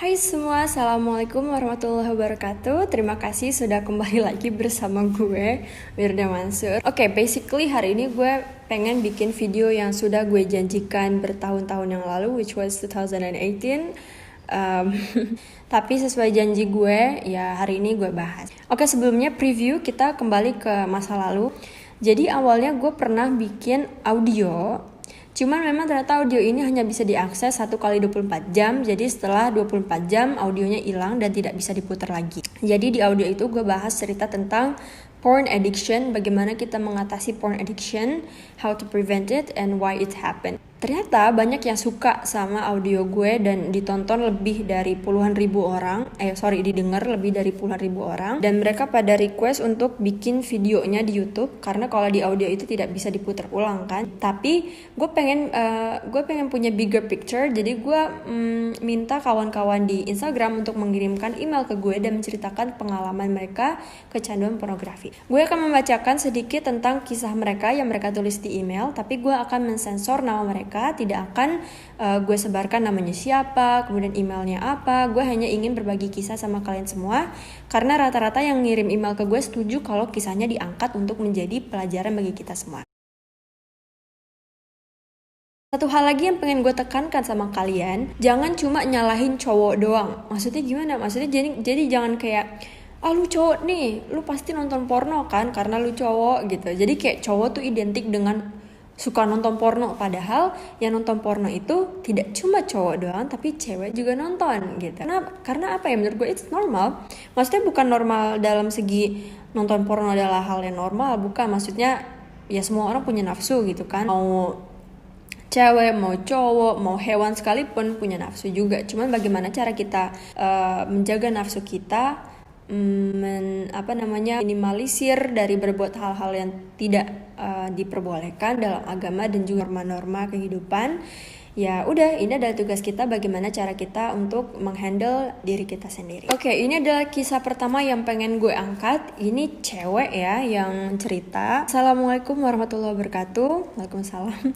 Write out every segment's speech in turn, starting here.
Hai semua, Assalamualaikum warahmatullahi wabarakatuh. Terima kasih sudah kembali lagi bersama gue, Wirda Mansur. Basically hari ini gue pengen bikin video yang sudah gue janjikan bertahun-tahun yang lalu, which was 2018. Tapi sesuai janji gue, ya hari ini gue bahas. Sebelumnya preview, kita kembali ke masa lalu. Jadi awalnya gue pernah bikin audio, cuman memang ternyata audio ini hanya bisa diakses 1 kali 24 jam. Jadi setelah 24 jam audionya hilang dan tidak bisa diputar lagi. Jadi di audio itu gue bahas cerita tentang porn addiction, bagaimana kita mengatasi porn addiction, how to prevent it, and why it happened. Ternyata banyak yang suka sama audio gue dan ditonton lebih dari puluhan ribu orang. Didengar lebih dari puluhan ribu orang. Dan mereka pada request untuk bikin videonya di YouTube karena kalau di audio itu tidak bisa diputar ulang kan. Tapi gue pengen punya bigger picture. Jadi gue minta kawan-kawan di Instagram untuk mengirimkan email ke gue dan menceritakan pengalaman mereka kecanduan pornografi. Gue akan membacakan sedikit tentang kisah mereka yang mereka tulis di email, tapi gue akan mensensor nama mereka. Tidak akan gue sebarkan namanya siapa, kemudian emailnya apa. Gue hanya ingin berbagi kisah sama kalian semua, karena rata-rata yang ngirim email ke gue setuju kalau kisahnya diangkat untuk menjadi pelajaran bagi kita semua. Satu hal lagi yang pengen gue tekankan sama kalian, jangan cuma nyalahin cowok doang. Maksudnya gimana? Maksudnya jadi jangan kayak, lu cowok nih, lu pasti nonton porno kan karena lu cowok gitu. Jadi kayak cowok tuh identik dengan suka nonton porno, padahal yang nonton porno itu tidak cuma cowok doang, tapi cewek juga nonton gitu. Karena apa ya, menurut gue it's normal. Maksudnya bukan normal dalam segi nonton porno adalah hal yang normal, bukan. Maksudnya ya semua orang punya nafsu gitu kan. Mau cewek, mau cowok, mau hewan sekalipun punya nafsu juga. Cuman bagaimana cara kita menjaga nafsu kita, minimalisir dari berbuat hal-hal yang tidak diperbolehkan dalam agama dan juga norma-norma kehidupan. Ya udah, ini adalah tugas kita, bagaimana cara kita untuk menghandle diri kita sendiri. Ini adalah kisah pertama yang pengen gue angkat. Ini cewek ya yang cerita. Assalamualaikum warahmatullahi wabarakatuh. Waalaikumsalam.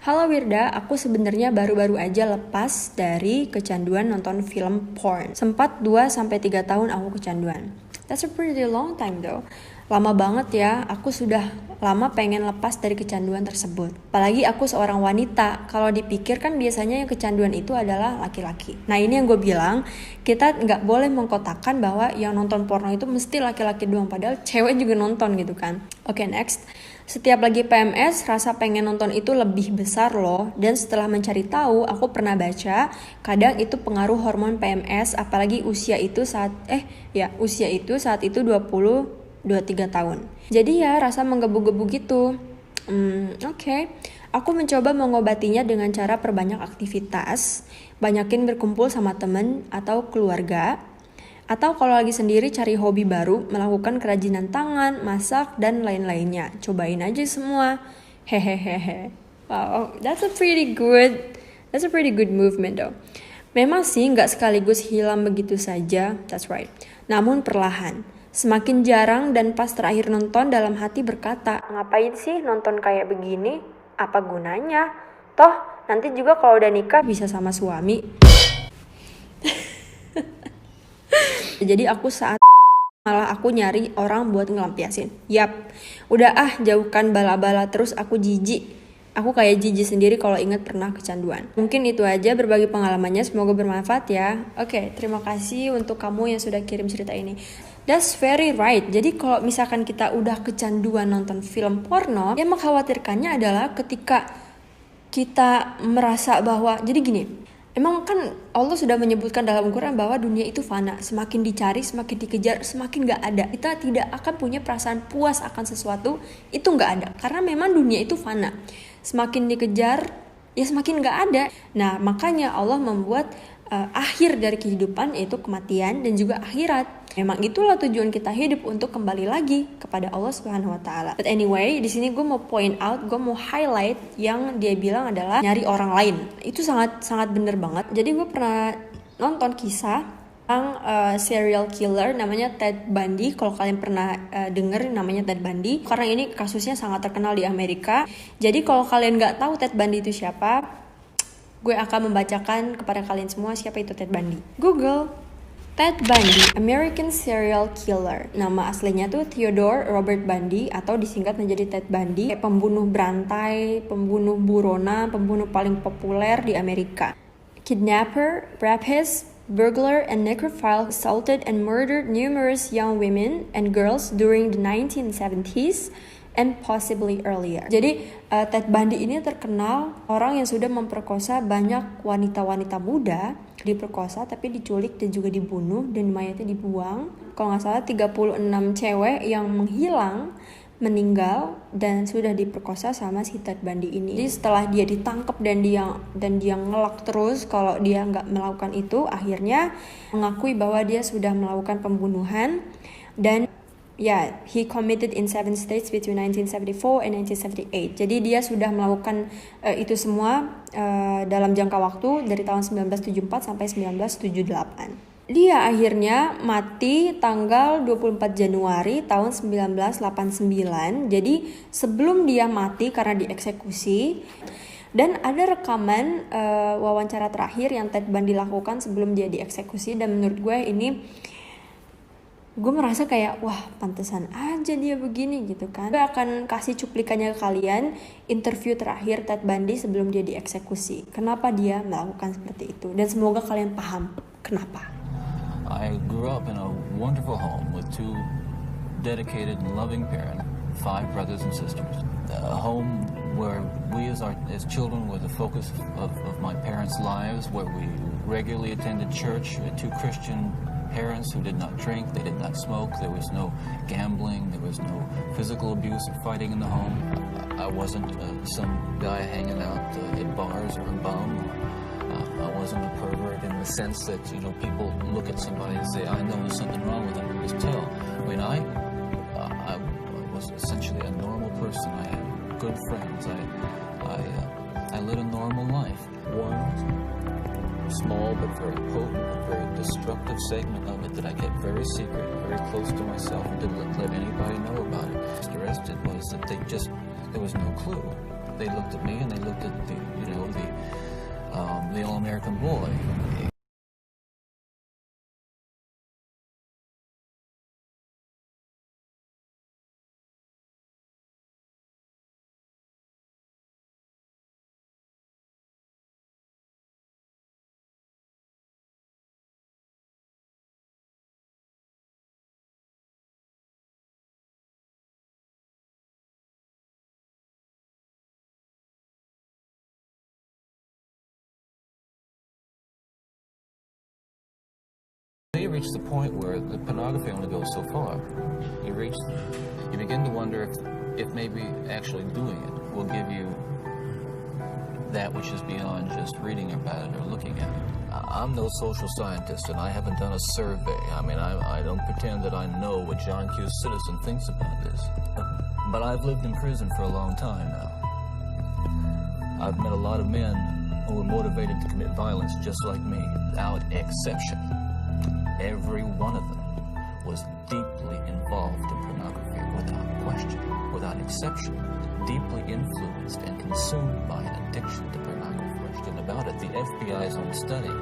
Halo Wirda, aku sebenarnya baru-baru aja lepas dari kecanduan nonton film porn. Sempat 2-3 tahun aku kecanduan. That's a pretty long time though. Lama banget ya, aku sudah lama pengen lepas dari kecanduan tersebut. Apalagi aku seorang wanita, kalau dipikir kan biasanya yang kecanduan itu adalah laki-laki. Nah ini yang gue bilang, kita nggak boleh mengkotakkan bahwa yang nonton porno itu mesti laki-laki doang, padahal cewek juga nonton gitu kan. Next. Setiap lagi PMS, rasa pengen nonton itu lebih besar loh. Dan setelah mencari tahu, aku pernah baca, kadang itu pengaruh hormon PMS, apalagi usia itu saat itu 20-23 tahun. Jadi ya rasa menggebu-gebu gitu. Aku mencoba mengobatinya dengan cara perbanyak aktivitas, banyakin berkumpul sama temen atau keluarga, atau kalau lagi sendiri cari hobi baru, melakukan kerajinan tangan, masak, dan lain-lainnya. Cobain aja semua. Hehehehe. Wow, that's a pretty good movement though. Memang sih nggak sekaligus hilang begitu saja, that's right. Namun perlahan. Semakin jarang dan pas terakhir nonton dalam hati berkata, ngapain sih nonton kayak begini? Apa gunanya? Toh nanti juga kalau udah nikah bisa sama suami. Jadi malah aku nyari orang buat ngelampiasin. Udah jauhkan bala-bala, terus aku jijik. Aku kayak jijik sendiri kalau ingat pernah kecanduan. Mungkin itu aja berbagi pengalamannya, semoga bermanfaat ya. Terima kasih untuk kamu yang sudah kirim cerita ini. That's very right. Jadi kalau misalkan kita udah kecanduan nonton film porno, yang mengkhawatirkannya adalah ketika kita merasa bahwa, jadi gini, emang kan Allah sudah menyebutkan dalam Al-Quran bahwa dunia itu fana. Semakin dicari, semakin dikejar, semakin gak ada. Kita tidak akan punya perasaan puas akan sesuatu, itu gak ada. Karena memang dunia itu fana. Semakin dikejar, ya semakin gak ada. Nah makanya Allah membuat akhir dari kehidupan yaitu kematian dan juga akhirat. Memang itulah tujuan kita hidup, untuk kembali lagi kepada Allah Subhanahu wa taala. But anyway, di sini gue mau point out, gue mau highlight yang dia bilang adalah nyari orang lain. Itu sangat bener banget. Jadi gue pernah nonton kisah tentang serial killer namanya Ted Bundy. Kalau kalian pernah denger namanya Ted Bundy, karena ini kasusnya sangat terkenal di Amerika. Jadi kalau kalian nggak tahu Ted Bundy itu siapa, gue akan membacakan kepada kalian semua siapa itu Ted Bundy. Google Ted Bundy, American serial killer. Nama aslinya tuh Theodore Robert Bundy atau disingkat menjadi Ted Bundy. Pembunuh berantai, pembunuh buronan, pembunuh paling populer di Amerika. Kidnapper, rapist, burglar, and necrophile assaulted and murdered numerous young women and girls during the 1970s and possibly earlier. Jadi Ted Bundy ini terkenal orang yang sudah memperkosa banyak wanita-wanita muda, diperkosa tapi diculik dan juga dibunuh dan mayatnya dibuang. Kalau nggak salah 36 cewek yang menghilang, meninggal dan sudah diperkosa sama si Ted Bundy ini. Jadi setelah dia ditangkap dan dia ngelak terus kalau dia nggak melakukan itu, akhirnya mengakui bahwa dia sudah melakukan pembunuhan dan he committed in 7 states between 1974 and 1978. Jadi dia sudah melakukan itu semua dalam jangka waktu dari tahun 1974 sampai 1978. Dia akhirnya mati tanggal 24 Januari tahun 1989. Jadi sebelum dia mati karena dieksekusi. Dan ada rekaman wawancara terakhir yang Ted Bundy lakukan sebelum dia dieksekusi. Dan menurut gue merasa kayak wah pantesan aja dia begini gitu kan. Gue akan kasih cuplikannya ke kalian, interview terakhir Ted Bundy sebelum dia dieksekusi. Kenapa dia melakukan seperti itu, dan semoga kalian paham kenapa. I grew up in a wonderful home with 2 dedicated and loving parents, 5 brothers and sisters. A home where we as children were the focus of my parents' lives, where we regularly attended church, 2 Christian parents who did not drink, they did not smoke, there was no gambling, there was no physical abuse or fighting in the home. I wasn't some guy hanging out at bars or a bum. I wasn't a pervert in the sense that, people look at somebody and say, I know there's something wrong with them, and just tell. I mean, I was essentially a normal person. I had good friends. I led a normal life. One small but very potent, very destructive segment of it that I kept very secret, very close to myself, and didn't let anybody know about it. I was arrested was that there was no clue. They looked at me and they looked at the all-American boy. You reach the point where the pornography only goes so far. You begin to wonder if maybe actually doing it will give you that which is beyond just reading about it or looking at it. I'm no social scientist, and I haven't done a survey. I mean, I don't pretend that I know what John Q. Citizen thinks about this. But I've lived in prison for a long time now. I've met a lot of men who were motivated to commit violence just like me, without exception. Every one of them was deeply involved in pornography, without question, without exception, deeply influenced and consumed by an addiction to pornography. Question about it, the FBI's own study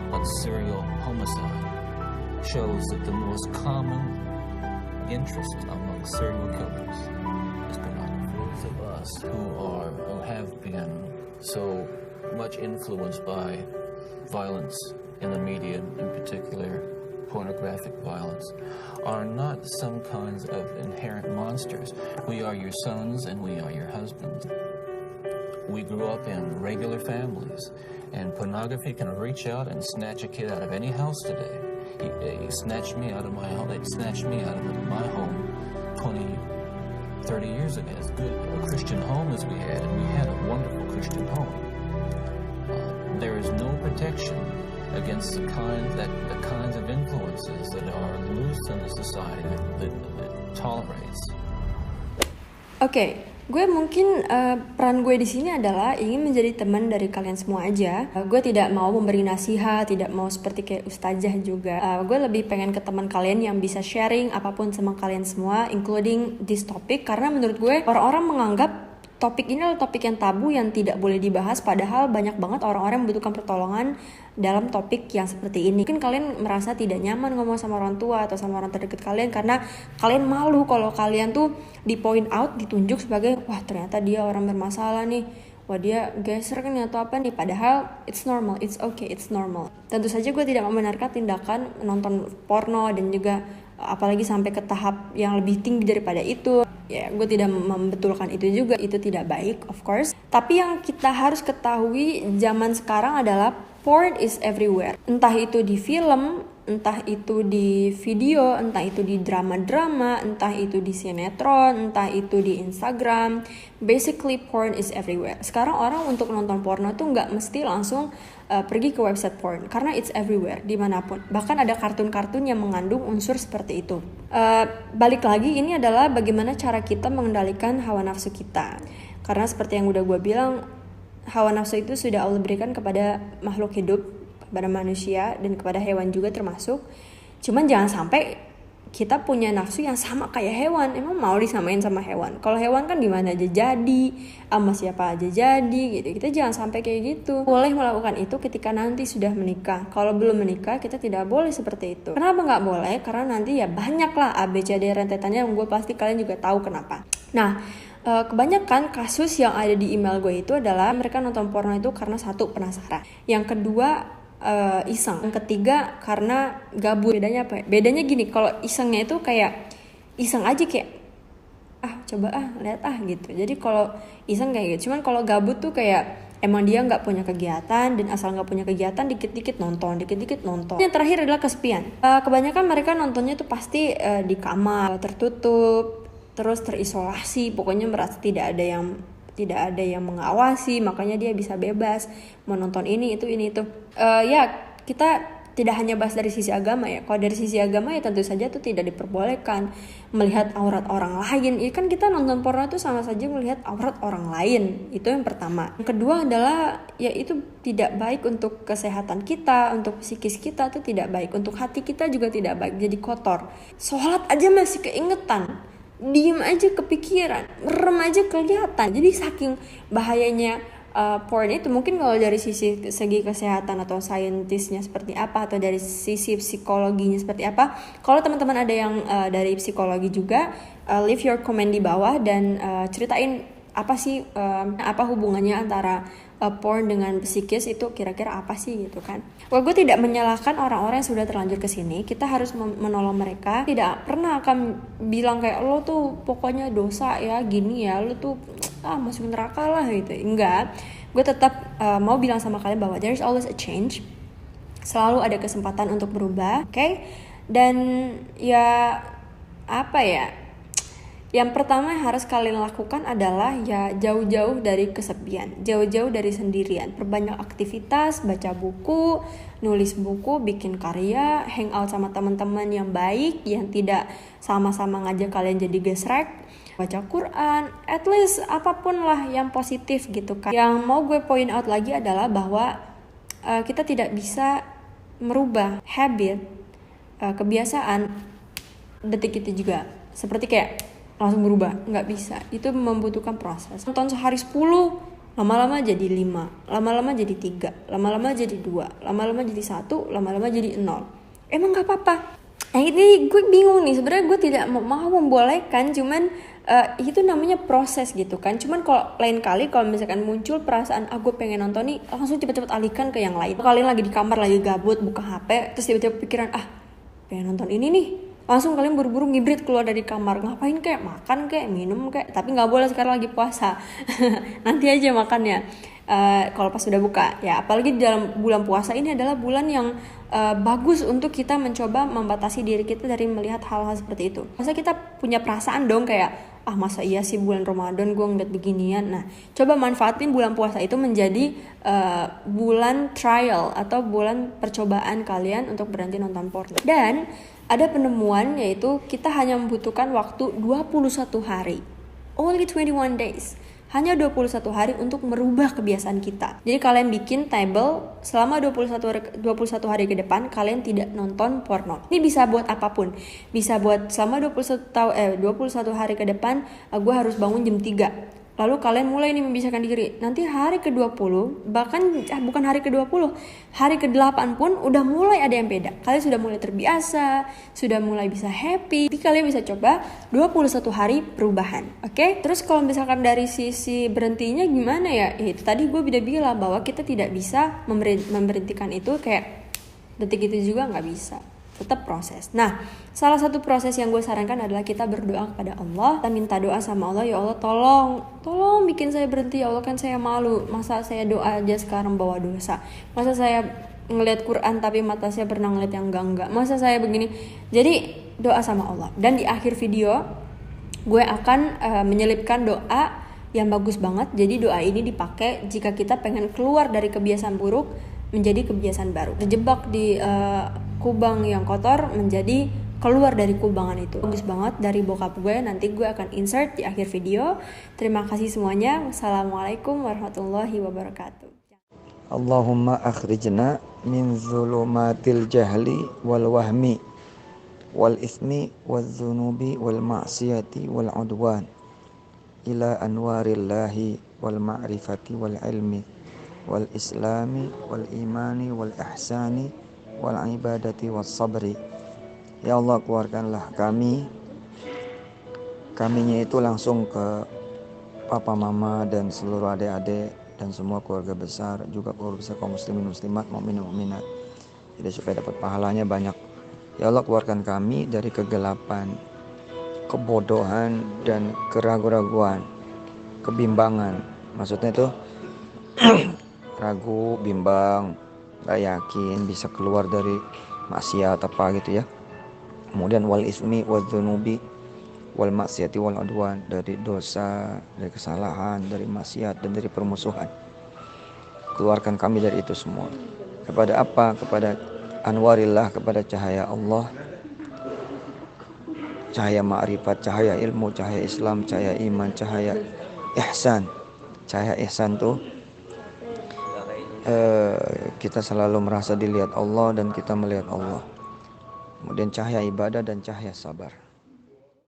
on serial homicide shows that the most common interest among serial killers is pornography. Those of us who have been so much influenced by violence in the media, in particular pornographic violence, are not some kinds of inherent monsters. We are your sons and we are your husbands. We grew up in regular families, and pornography can reach out and snatch a kid out of any house today. He snatched me out of my home. They snatched me out of my home 20, 30 years ago. As good a Christian home as we had, and we had a wonderful Christian home. There is no protection against the kinds of influences that are loose in the society that tolerates. Oke, gue mungkin peran gue di sini adalah ingin menjadi teman dari kalian semua aja. Gue tidak mau memberi nasihat, tidak mau seperti kayak ustazah juga. Gue lebih pengen ke teman kalian yang bisa sharing apapun sama kalian semua, including this topic. Karena menurut gue orang-orang menganggap topik ini adalah topik yang tabu yang tidak boleh dibahas, padahal banyak banget orang-orang yang membutuhkan pertolongan dalam topik yang seperti ini. Mungkin kalian merasa tidak nyaman ngomong sama orang tua atau sama orang terdekat kalian karena kalian malu kalau kalian tuh di point out, ditunjuk sebagai wah ternyata dia orang bermasalah nih, wah dia geser kan atau apa nih, padahal it's normal, it's okay, it's normal. Tentu saja gue tidak membenarkan tindakan menonton porno dan juga apalagi sampai ke tahap yang lebih tinggi daripada itu. Ya, gue tidak membetulkan itu juga, itu tidak baik of course. Tapi yang kita harus ketahui zaman sekarang adalah porn is everywhere. Entah itu di film, entah itu di video, entah itu di drama-drama, entah itu di sinetron, entah itu di Instagram. Basically porn is everywhere. Sekarang orang untuk nonton porno tuh nggak mesti langsung pergi ke website porn, karena it's everywhere, dimanapun. Bahkan ada kartun-kartun yang mengandung unsur seperti itu. Balik lagi, ini adalah bagaimana cara kita mengendalikan hawa nafsu kita. Karena seperti yang udah gue bilang, hawa nafsu itu sudah Allah berikan kepada makhluk hidup, kepada manusia dan kepada hewan juga termasuk. Cuman jangan sampai kita punya nafsu yang sama kayak hewan. Emang mau disamain sama hewan? Kalau hewan kan dimana aja jadi, sama siapa aja jadi gitu. Kita jangan sampai kayak gitu. Boleh melakukan itu ketika nanti sudah menikah. Kalau belum menikah kita tidak boleh seperti itu. Kenapa nggak boleh? Karena nanti ya banyak lah ABCD rentetannya yang gue pasti kalian juga tahu kenapa. Nah, kebanyakan kasus yang ada di email gue itu adalah mereka nonton porno itu karena satu, penasaran. Yang kedua, iseng. Yang ketiga karena gabut. Bedanya apa? Bedanya gini, kalau isengnya itu kayak iseng aja, kayak coba lihat gitu. Jadi kalau iseng kayak gitu. Cuman kalau gabut tuh kayak emang dia nggak punya kegiatan, dan asal nggak punya kegiatan dikit-dikit nonton. Yang terakhir adalah kesepian. Kebanyakan mereka nontonnya tuh pasti di kamar tertutup, terus terisolasi. Pokoknya merasa tidak ada yang mengawasi, makanya dia bisa bebas menonton ini itu. Ya, kita tidak hanya bahas dari sisi agama ya. Kalau dari sisi agama ya tentu saja tuh tidak diperbolehkan melihat aurat orang lain. Ya kan kita nonton porno itu sama saja melihat aurat orang lain. Itu yang pertama. Yang kedua adalah ya itu tidak baik untuk kesehatan kita, untuk psikis kita tuh tidak baik, untuk hati kita juga tidak baik, jadi kotor. Sholat aja masih keingetan, diem aja kepikiran, merem aja kelihatan. Jadi saking bahayanya porn itu. Mungkin kalau dari segi kesehatan atau saintisnya seperti apa, atau dari sisi psikologinya seperti apa, kalau teman-teman ada yang dari psikologi juga, leave your comment di bawah dan ceritain apa sih apa hubungannya antara porn dengan psikis itu kira-kira apa sih gitu kan. Gue tidak menyalahkan orang-orang yang sudah terlanjur ke sini. Kita harus menolong mereka. Tidak pernah akan bilang kayak lo tuh pokoknya dosa ya gini ya, lo tuh masuk neraka lah gitu. Enggak. Gue tetap mau bilang sama kalian bahwa there is always a change. Selalu ada kesempatan untuk berubah, oke? Dan ya apa ya? Yang pertama yang harus kalian lakukan adalah ya jauh-jauh dari kesepian, jauh-jauh dari sendirian. Perbanyak aktivitas, baca buku, nulis buku, bikin karya, hangout sama teman-teman yang baik, yang tidak sama-sama ngajak kalian jadi gesrek, baca Quran, at least apapun lah yang positif gitu kan. Yang mau gue point out lagi adalah bahwa kita tidak bisa merubah habit, kebiasaan detik itu juga. Seperti kayak langsung berubah, nggak bisa. Itu membutuhkan proses. Nonton sehari 10, lama-lama jadi 5, lama-lama jadi 3, lama-lama jadi 2, lama-lama jadi 1, lama-lama jadi 0. Emang nggak apa-apa. Nah ini gue bingung nih, sebenarnya gue tidak mau membolehkan, cuman itu namanya proses gitu kan. Cuman kalau lain kali kalau misalkan muncul perasaan gue pengen nonton nih, langsung cepet-cepet alihkan ke yang lain. Kalian lagi di kamar lagi gabut buka HP, terus tiba-tiba pikiran pengen nonton ini nih, langsung kalian buru-buru ngibrit keluar dari kamar. Ngapain kayak makan kayak minum kayak, tapi nggak boleh sekarang lagi puasa. Nanti aja makannya kalau pas sudah buka ya. Apalagi dalam bulan puasa ini adalah bulan yang bagus untuk kita mencoba membatasi diri kita dari melihat hal-hal seperti itu. Masa kita punya perasaan dong kayak masa iya sih bulan Ramadan gue ngeliat beginian. Nah coba manfaatin bulan puasa itu menjadi bulan trial atau bulan percobaan kalian untuk berhenti nonton porno. Dan ada penemuan yaitu kita hanya membutuhkan waktu 21 hari. Only 21 days. Hanya 21 hari untuk merubah kebiasaan kita. Jadi kalian bikin table selama 21 hari ke depan kalian tidak nonton porno. Ini bisa buat apapun. Bisa buat selama 21 hari ke depan gue harus bangun jam 3. Lalu kalian mulai nih membiasakan diri. Nanti hari ke-20, bahkan bukan hari ke-20, hari ke-8 pun udah mulai ada yang beda. Kalian sudah mulai terbiasa, sudah mulai bisa happy. Jadi kalian bisa coba 21 hari perubahan. Oke? Terus kalau misalkan dari sisi berhentinya gimana ya? Itu tadi gue udah bilang bahwa kita tidak bisa memberhentikan itu kayak detik itu juga nggak bisa. Tetap proses. Nah, salah satu proses yang gue sarankan adalah kita berdoa kepada Allah. Kita minta doa sama Allah, ya Allah tolong bikin saya berhenti ya Allah, kan saya malu. Masa saya doa aja sekarang bawa dosa. Masa saya ngelihat Quran tapi mata saya pernah ngelihat yang enggak. Masa saya begini. Jadi doa sama Allah. Dan di akhir video gue akan menyelipkan doa yang bagus banget. Jadi doa ini dipakai jika kita pengen keluar dari kebiasaan buruk menjadi kebiasaan baru. Terjebak di kubang yang kotor menjadi keluar dari kubangan itu. Bagus banget dari bokap gue. Nanti gue akan insert di akhir video. Terima kasih semuanya. Wassalamualaikum warahmatullahi wabarakatuh. Allahumma akhrijna min zulumatil jahli wal wahmi wal ismi wal zunubi wal ma'siyati wal udwan ila anwarillahi wal ma'rifati wal ilmi wal islami wal imani wal ihsani wal ibadati was sabri. Ya Allah, keluarkanlah kaminya itu langsung ke papa mama dan seluruh adik-adik dan semua keluarga besar, juga keluarga besar kaum muslimin muslimat, mukminin mukminat, jadi supaya dapat pahalanya banyak. Ya Allah, keluarkan kami dari kegelapan, kebodohan dan keraguan-raguan, kebimbangan. Maksudnya itu ragu, bimbang, gak yakin bisa keluar dari maksiat apa gitu ya. Kemudian wal ismi wal dzunubi wal maksiati wal udwan, dari dosa, dari kesalahan, dari maksiat dan dari permusuhan. Keluarkan kami dari itu semua. Kepada apa? Kepada anwarillah, kepada cahaya Allah, cahaya ma'rifat, cahaya ilmu, cahaya Islam, cahaya iman, cahaya ihsan. Cahaya ihsan tuh kita selalu merasa dilihat Allah dan kita melihat Allah. Kemudian cahaya ibadah dan cahaya sabar.